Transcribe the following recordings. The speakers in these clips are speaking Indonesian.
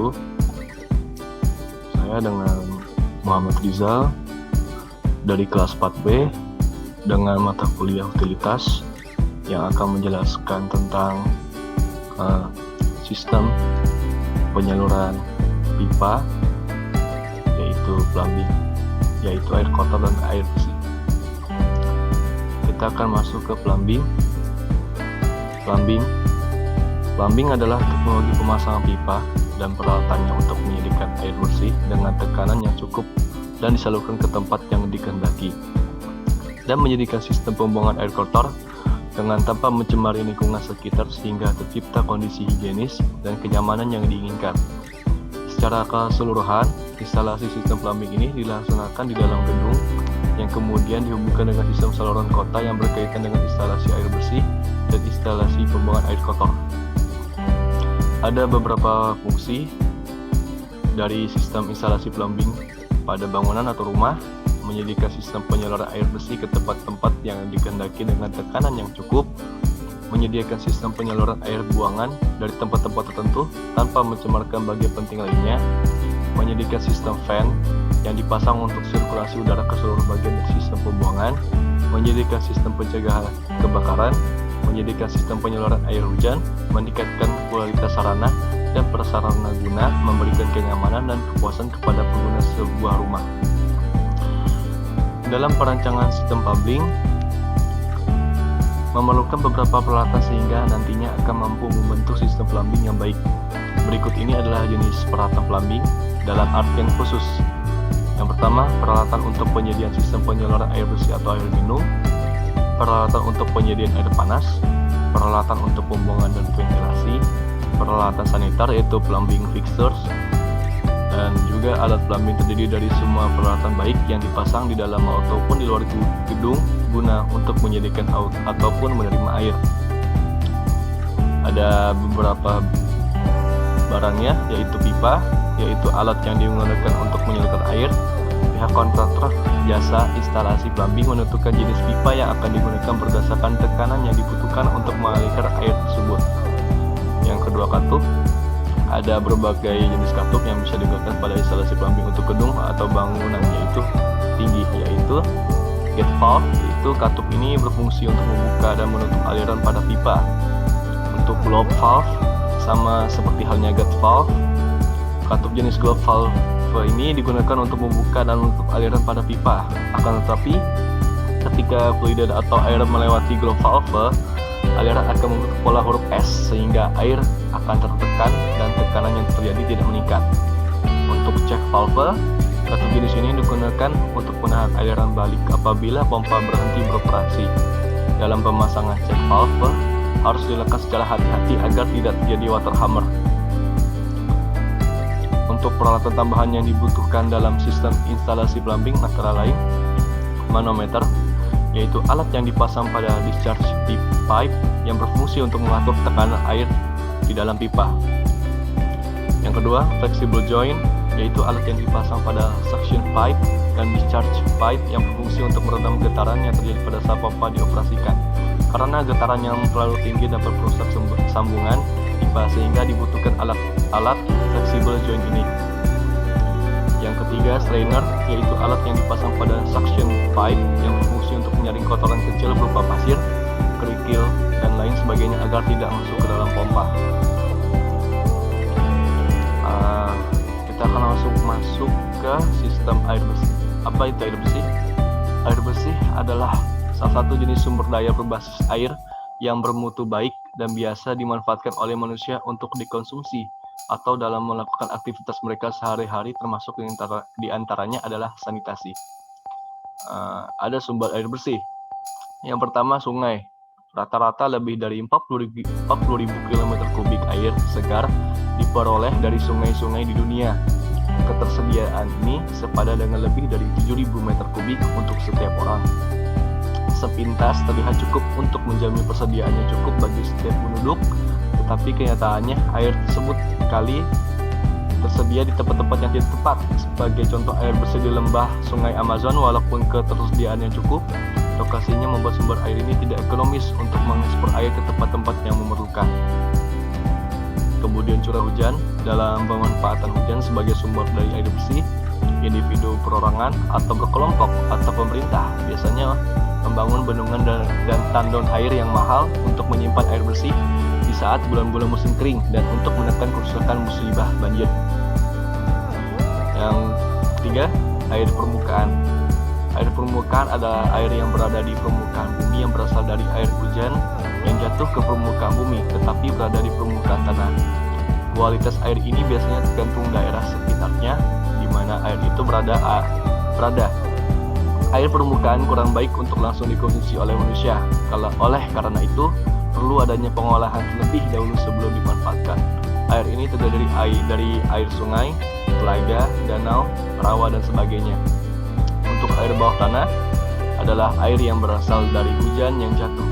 wabarakatuh. Saya dengan Muhammad Rizal dari kelas 4B dengan mata kuliah utilitas yang akan menjelaskan tentang sistem penyaluran pipa, yaitu plumbing, yaitu air kotor dan air bersih. Kita akan masuk ke plumbing. Plumbing adalah teknologi pemasangan pipa dan peralatannya untuk menyediakan air bersih dengan tekanan yang cukup dan disalurkan ke tempat yang dikehendaki, dan menjadikan sistem pembuangan air kotor dengan tanpa mencemari lingkungan sekitar sehingga tercipta kondisi higienis dan kenyamanan yang diinginkan. Secara keseluruhan, instalasi sistem plumbing ini dilaksanakan di dalam gedung yang kemudian dihubungkan dengan sistem saluran kota yang berkaitan dengan instalasi air bersih dan instalasi pembuangan air kotor. Ada beberapa fungsi dari sistem instalasi plumbing pada bangunan atau rumah: menyediakan sistem penyaluran air bersih ke tempat-tempat yang dikehendaki dengan tekanan yang cukup, menyediakan sistem penyaluran air buangan dari tempat-tempat tertentu tanpa mencemarkan bagian penting lainnya, menyediakan sistem fan yang dipasang untuk sirkulasi udara ke seluruh bagian dari sistem pembuangan, menyediakan sistem pencegahan kebakaran, menyediakan sistem penyaluran air hujan, meningkatkan kualitas sarana dan prasarana guna, memberikan kenyamanan dan kepuasan kepada pengguna sebuah rumah. Dalam perancangan sistem plumbing memerlukan beberapa peralatan sehingga nantinya akan mampu membentuk sistem plumbing yang baik. Berikut ini adalah jenis peralatan plumbing dalam artian khusus. Yang pertama, peralatan untuk penyediaan sistem penyaluran air bersih atau air minum, peralatan untuk penyediaan air panas, peralatan untuk pembuangan dan ventilasi, peralatan sanitar yaitu plumbing fixtures, dan juga alat plumbing terdiri dari semua peralatan baik yang dipasang di dalam ataupun di luar gedung guna untuk menyediakan ataupun menerima air. Ada beberapa barangnya, yaitu pipa, yaitu alat yang digunakan untuk menyalurkan air. Pihak kontraktor jasa instalasi plumbing menentukan jenis pipa yang akan digunakan berdasarkan tekanan yang dibutuhkan untuk mengalirkan air tersebut. Yang kedua, katup. Ada berbagai jenis katup yang bisa digunakan pada instalasi plumbing untuk gedung atau bangunan, yaitu tinggi, yaitu gate valve. Yaitu katup ini berfungsi untuk membuka dan menutup aliran pada pipa. Untuk globe valve, sama seperti halnya gate valve, katup jenis globe valve ini digunakan untuk membuka dan menutup aliran pada pipa. Akan tetapi, ketika fluida atau air melewati globe valve, aliran akan membentuk pola huruf S sehingga air akan tertekan dan tekanan yang terjadi tidak meningkat. Untuk check valve, katup jenis ini digunakan untuk menahan aliran balik apabila pompa berhenti beroperasi. Dalam pemasangan check valve harus dilakukan secara hati-hati agar tidak terjadi water hammer. Untuk peralatan tambahan yang dibutuhkan dalam sistem instalasi plumbing antara lain manometer, yaitu alat yang dipasang pada discharge pipe yang berfungsi untuk mengatur tekanan air di dalam pipa. Yang kedua, flexible joint, yaitu alat yang dipasang pada suction pipe dan discharge pipe yang berfungsi untuk meredam getaran yang terjadi pada saat pompa dioperasikan. Karena getaran yang terlalu tinggi dapat merusak sambungan pipa sehingga dibutuhkan alat flexible joint ini. Yang ketiga, strainer, yaitu alat yang dipasang pada suction pipe yang berfungsi untuk menyaring kotoran kecil berupa pasir, kerikil, dan lain sebagainya agar tidak masuk ke dalam pompa. Kita akan langsung masuk ke sistem air bersih. Apa itu air bersih? Air bersih adalah salah satu jenis sumber daya berbasis air yang bermutu baik dan biasa dimanfaatkan oleh manusia untuk dikonsumsi atau dalam melakukan aktivitas mereka sehari-hari, termasuk di antaranya adalah sanitasi. Ada sumber air bersih. Yang pertama, sungai. Rata-rata lebih dari 40.000 km kubik air segar diperoleh dari sungai-sungai di dunia. Ketersediaan ini sepadan dengan lebih dari 7.000 meter kubik untuk setiap orang. Sepintas terlihat cukup untuk menjamin persediaannya cukup bagi setiap penduduk, tetapi kenyataannya air tersebut kali tersedia di tempat-tempat yang tidak tepat. Sebagai contoh, air bersih di lembah sungai Amazon, walaupun ketersediaannya cukup, lokasinya membuat sumber air ini tidak ekonomis untuk mengekspor air ke tempat-tempat yang memerlukan. Kemudian curah hujan dalam pemanfaatan hujan sebagai sumber dari air bersih. Individu perorangan atau berkelompok atau pemerintah biasanya membangun bendungan dan tandon air yang mahal untuk menyimpan air bersih di saat bulan-bulan musim kering dan untuk menekan kerusakan musibah banjir. Yang ketiga, air permukaan. Air permukaan adalah air yang berada di permukaan bumi yang berasal dari air hujan yang jatuh ke permukaan bumi tetapi berada di permukaan tanah. Kualitas air ini biasanya tergantung daerah sekitarnya di mana air itu berada. Air permukaan kurang baik untuk langsung dikonsumsi oleh manusia. Oleh karena itu, perlu adanya pengolahan terlebih dahulu sebelum dimanfaatkan. Air ini terdiri dari air sungai, telaga, danau, rawa, dan sebagainya. Untuk air bawah tanah adalah air yang berasal dari hujan yang jatuh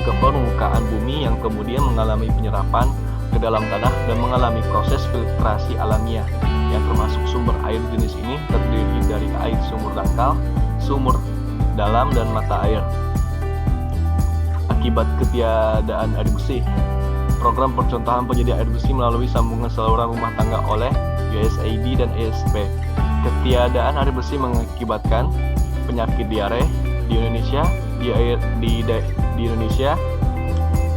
ke permukaan bumi yang kemudian mengalami penyerapan ke dalam tanah dan mengalami proses filtrasi alamiah, yang termasuk sumber air jenis ini terdiri dari air sumur dangkal, sumur dalam, dan mata air. Akibat ketiadaan air bersih, program percontohan penyedia air bersih melalui sambungan saluran rumah tangga oleh USAID dan ESP. Ketiadaan air bersih mengakibatkan penyakit diare di Indonesia. Di Indonesia,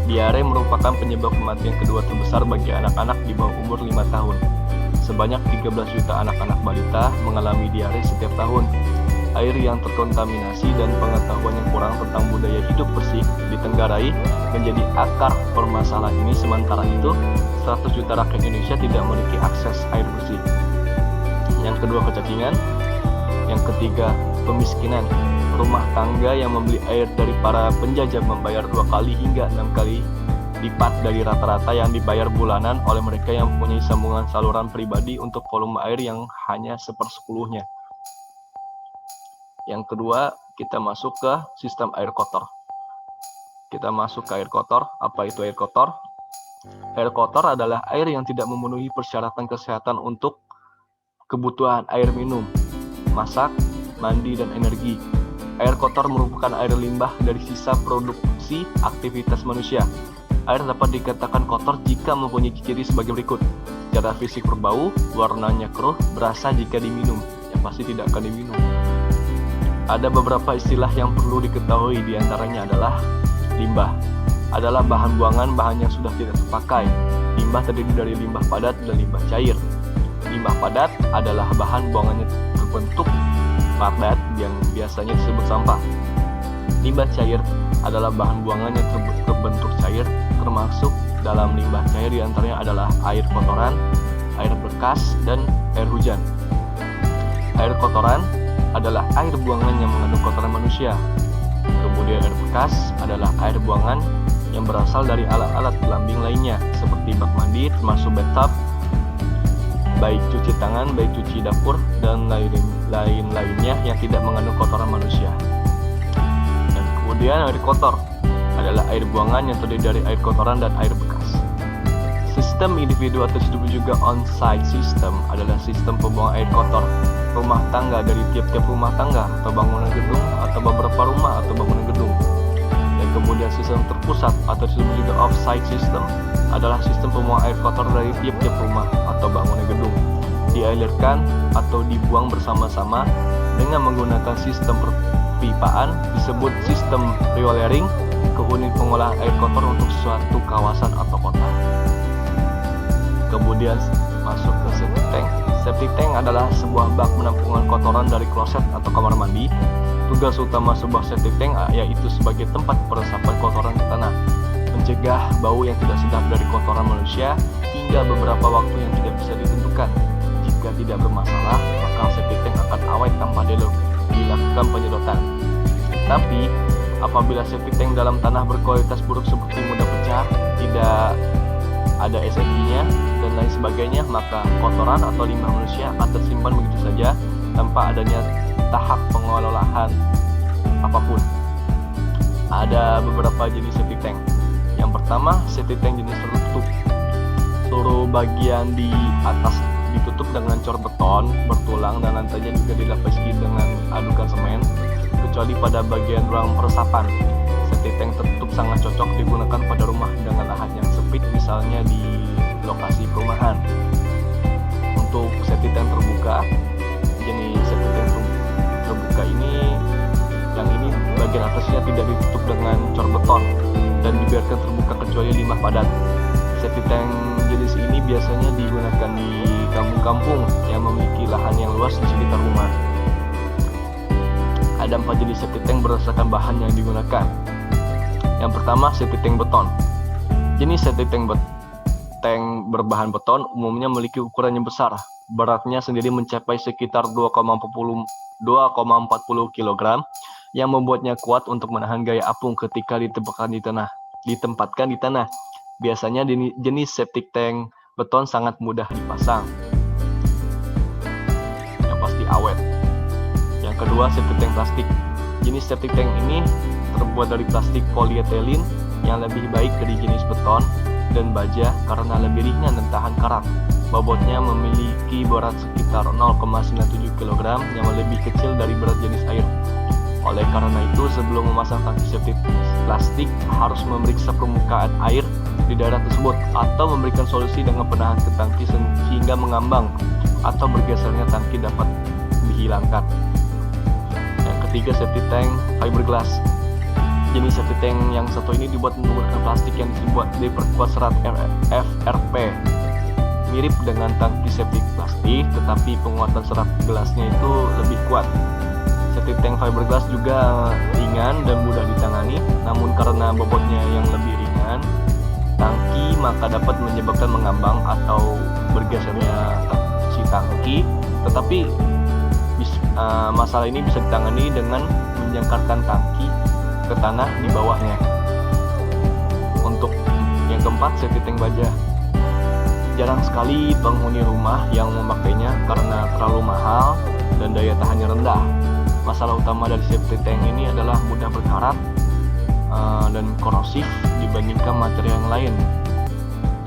diare merupakan penyebab kematian kedua terbesar bagi anak-anak di bawah umur 5 tahun. Sebanyak 13 juta anak-anak balita mengalami diare setiap tahun. Air yang terkontaminasi dan pengetahuan yang kurang tentang budaya hidup bersih ditenggarai menjadi akar permasalahan ini. Sementara itu, 100 juta rakyat Indonesia tidak memiliki akses air bersih. Yang kedua, kecacingan. Yang ketiga, pemiskinan. Rumah tangga yang membeli air dari para penjajah membayar 2 kali hingga 6 kali lipat dari rata-rata yang dibayar bulanan oleh mereka yang mempunyai sambungan saluran pribadi untuk volume air yang hanya 1/10-nya. Yang kedua, kita masuk ke sistem air kotor. Kita masuk ke air kotor. Apa itu air kotor? Air kotor adalah air yang tidak memenuhi persyaratan kesehatan untuk kebutuhan air minum, masak, mandi, dan energi. Air kotor merupakan air limbah dari sisa produksi aktivitas manusia. Air dapat dikatakan kotor jika mempunyai ciri sebagai berikut. Secara fisik berbau, warnanya keruh, berasa jika diminum. Yang pasti tidak akan diminum. Ada beberapa istilah yang perlu diketahui, diantaranya adalah limbah. Adalah bahan buangan bahan yang sudah tidak terpakai. Limbah terdiri dari limbah padat dan limbah cair. Limbah padat adalah bahan buangannya terbentuk padat yang biasanya disebut sampah. Limbah cair adalah bahan buangan yang terbentuk cair, termasuk dalam limbah cair diantaranya adalah air kotoran, air bekas, dan air hujan. Air kotoran adalah air buangan yang mengandung kotoran manusia. Kemudian air bekas adalah air buangan yang berasal dari alat-alat lambing lainnya seperti bak mandi, termasuk bathtub, baik cuci tangan, baik cuci dapur, dan lain-lainnya yang tidak mengandung kotoran manusia. Dan kemudian air kotor adalah air buangan yang terdiri dari air kotoran dan air bekas. Sistem individu atau disebut juga on-site system adalah sistem pembuangan air kotor rumah tangga dari tiap-tiap rumah tangga atau bangunan gedung atau beberapa rumah atau bangunan gedung. Dan kemudian sistem terpusat atau disebut juga off-site system adalah sistem pembuangan air kotor dari tiap-tiap rumah atau bangunan gedung. Dialirkan atau dibuang bersama-sama dengan menggunakan sistem perpipaan disebut sistem rewildering ke unit pengolahan air kotor untuk suatu kawasan atau kota. Kemudian masuk ke septic tank. Septic tank adalah sebuah bak penampungan kotoran dari kloset atau kamar mandi. Tugas utama sebuah septic tank yaitu sebagai tempat peresapan kotoran ke tanah, mencegah bau yang tidak sedap dari kotoran manusia hingga beberapa waktu yang tidak bisa ditentukan. Jika tidak bermasalah, maka septic tank akan awet tanpa dilakukan penyedotan. Tapi apabila septic tank dalam tanah berkualitas buruk seperti mudah pecah, tidak ada SFI-nya, dan lain sebagainya, maka kotoran atau limbah manusia akan tersimpan begitu saja tanpa adanya tahap pengelolaan apapun. Ada beberapa jenis septic tank. Yang pertama, septic tank jenis tertutup. Seluruh bagian di atas ditutup dengan cor beton bertulang dan lantainya juga dilapisi dengan adukan semen, kecuali pada bagian ruang peresapan. Septic tank tertutup sangat cocok digunakan pada rumah dengan lahan yang sempit, misalnya di lokasi perumahan. Untuk septic tank terbuka, jenis septic tank terbuka ini, yang ini bagian atasnya tidak ditutup dengan cor beton dan dibiarkan terbuka kecuali limbah padat. Septic tank jenis ini biasanya digunakan di kampung-kampung yang memiliki lahan yang luas di sekitar rumah. Ada 4 jenis septic tank berdasarkan bahan yang digunakan. Yang pertama, septic tank beton. Jenis septic tank berbahan beton umumnya memiliki ukuran yang besar. Beratnya sendiri mencapai sekitar 2,40 kg yang membuatnya kuat untuk menahan gaya apung ketika ditempatkan di tanah. Biasanya jenis septic tank beton sangat mudah dipasang. Yang pasti awet. Yang kedua, septic tank plastik. Jenis septic tank ini terbuat dari plastik polietilen yang lebih baik dari jenis beton dan baja karena lebih ringan dan tahan karat. Bobotnya memiliki berat sekitar 0,97 kg yang lebih kecil dari berat jenis air. Oleh karena itu, sebelum memasang tangki septic plastik harus memeriksa permukaan air di daerah tersebut atau memberikan solusi dengan penahan ke tangki sehingga mengambang atau bergesernya tangki dapat dihilangkan. Yang ketiga, septic tank fiberglass. Jenis septic tank yang satu ini dibuat menggunakan plastik yang diperkuat serat FRP. Mirip dengan tangki septic plastik, tetapi penguatan serat gelasnya itu lebih kuat. Septic tank fiberglass juga ringan dan mudah ditangani, namun karena bobotnya yang lebih ringan, tangki maka dapat menyebabkan mengambang atau bergesernya si tangki. Tetapi masalah ini bisa ditangani dengan menjangkarkan tangki ke tanah di bawahnya. Untuk yang keempat, septic tank baja. Jarang sekali penghuni rumah yang memakainya karena terlalu mahal dan daya tahannya rendah. Masalah utama dari septic tank ini adalah mudah berkarat dan korosif dibandingkan materi yang lain.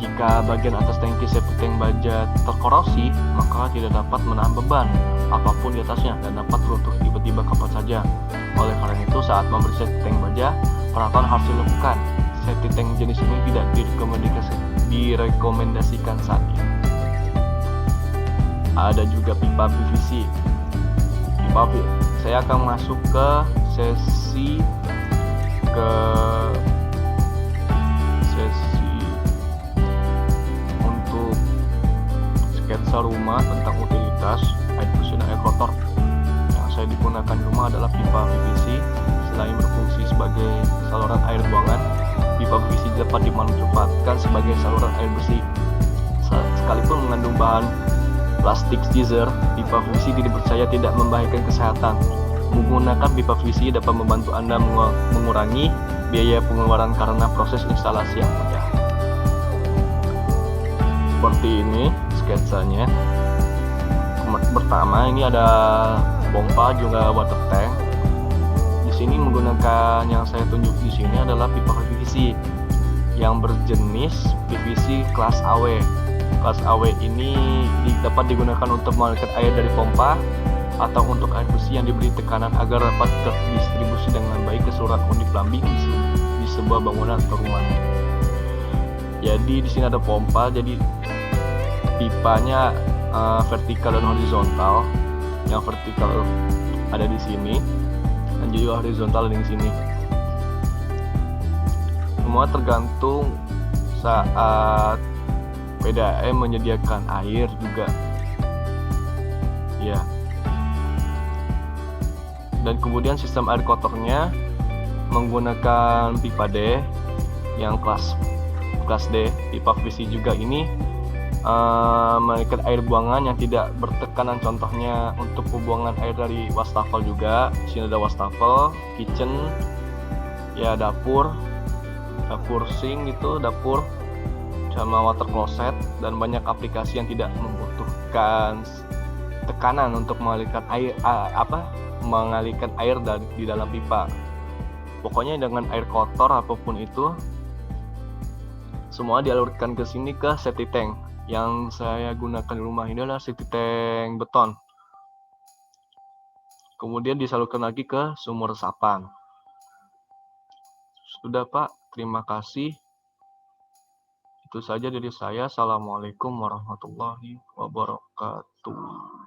Jika bagian atas tangki septic tank baja terkorosi, maka tidak dapat menahan beban apapun di atasnya dan dapat runtuh tiba-tiba kapan saja. Oleh karena itu, saat membeli septic tank baja, perawatan harus dilakukan. Septic tank jenis ini tidak direkomendasikan saat ini. Ada juga pipa PVC. Saya akan masuk ke sesi untuk sketsa rumah tentang utilitas air bersih dan air kotor. Yang saya digunakan di rumah adalah pipa PVC. Selain berfungsi sebagai saluran air buangan, pipa PVC dapat dimanfaatkan sebagai saluran air bersih. Sekalipun mengandung bahan plastik teaser, pipa PVC dipercaya tidak membahayakan kesehatan. Menggunakan pipa PVC dapat membantu Anda mengurangi biaya pengeluaran karena proses instalasi yang mudah. Seperti ini sketsanya. Pertama, ini ada pompa juga water tank. Di sini menggunakan yang saya tunjuk di sini adalah pipa PVC yang berjenis PVC kelas AW. Kelas AW ini dapat digunakan untuk mengalirkan air dari pompa atau untuk air bersih yang diberi tekanan agar dapat terdistribusi dengan baik ke seluruh unit plumbing di sebuah bangunan atau rumah. Jadi di sini ada pompa, jadi pipanya vertikal dan horizontal. Yang vertikal ada di sini dan juga horizontal ada di sini. Semua tergantung saat PDAM menyediakan air juga. Ya. Dan kemudian sistem air kotornya menggunakan pipa D yang kelas D. Pipa PVC juga ini mengikat air buangan yang tidak bertekanan, contohnya untuk pembuangan air dari wastafel juga. Di sini ada wastafel, kitchen, ya dapur sink itu, dapur sama water closet, dan banyak aplikasi yang tidak membutuhkan tekanan untuk mengalirkan air di dalam pipa. Pokoknya dengan air kotor apapun itu semua dialurkan ke sini ke septic tank. Yang saya gunakan di rumah ini adalah septic tank beton. Kemudian disalurkan lagi ke sumur resapan. Sudah Pak, terima kasih. Itu saja dari saya. Assalamualaikum warahmatullahi wabarakatuh.